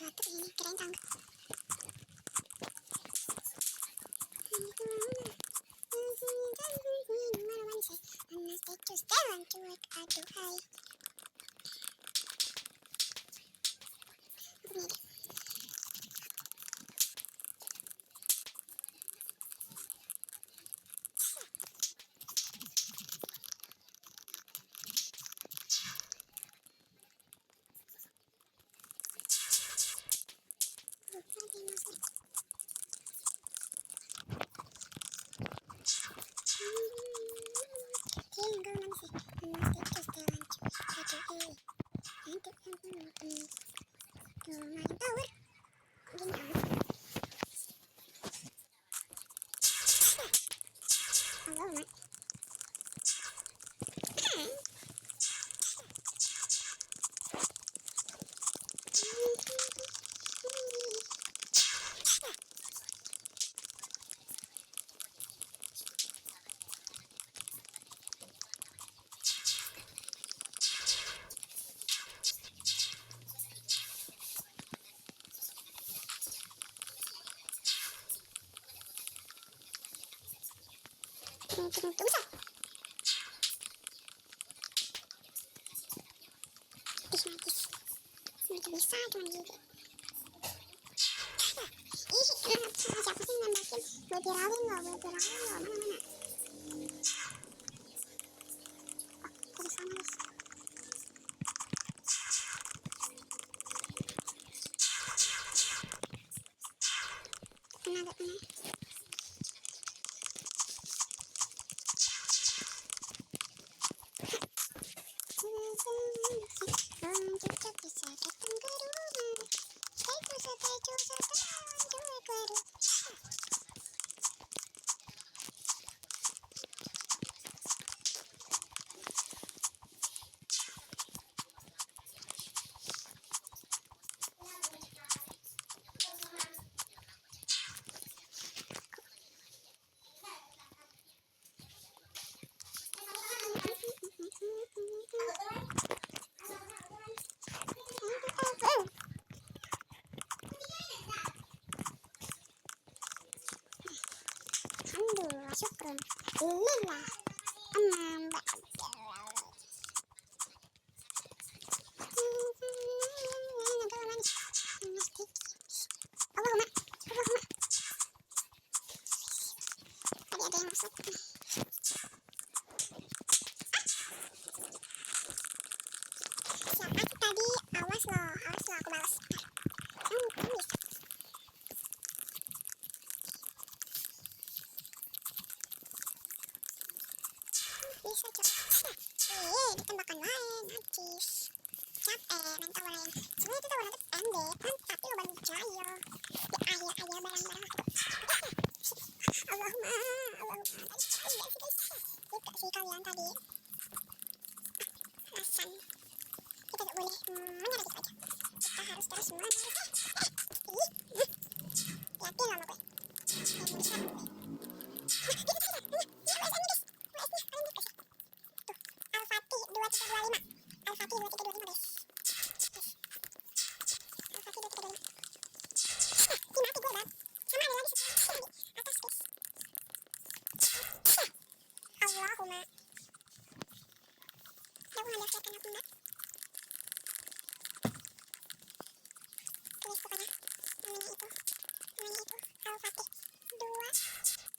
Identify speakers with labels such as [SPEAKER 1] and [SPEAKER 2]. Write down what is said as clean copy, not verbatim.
[SPEAKER 1] sesuatu ini, kirain tangga. Aduhai. Tunggu. Bisa cuman gitu. Siapa sih nambahin? Gue viralin loh, mana. Kesana guys. Kena. Alhamdulillah, syukron lillah. Allahumma tadi ada yang masuk. Siapa tuh tadi? Awas loh, aku balas. Bisa coba. Ditembakkan lain, najis. Capek, mental lain. Sebenarnya itu warna pendek, mantap, tapi lo bantu jahil. Di akhir aja barang-barang. Allahumma. Juga sih kalian tadi. Alasan. Kita gak boleh menyerah gitu aja. Kita harus terus menerus. Yakin sama gue. Indonesia gue. Al-Fatih 2325 Al-Fatih 2325 guys. Al-Fatih 2325. Mati gue bang. Sama ada lagi atas guys. Allahumma. Aku gak lihat aku mbak. Tulis pokoknya namanya itu Al-Fatih 2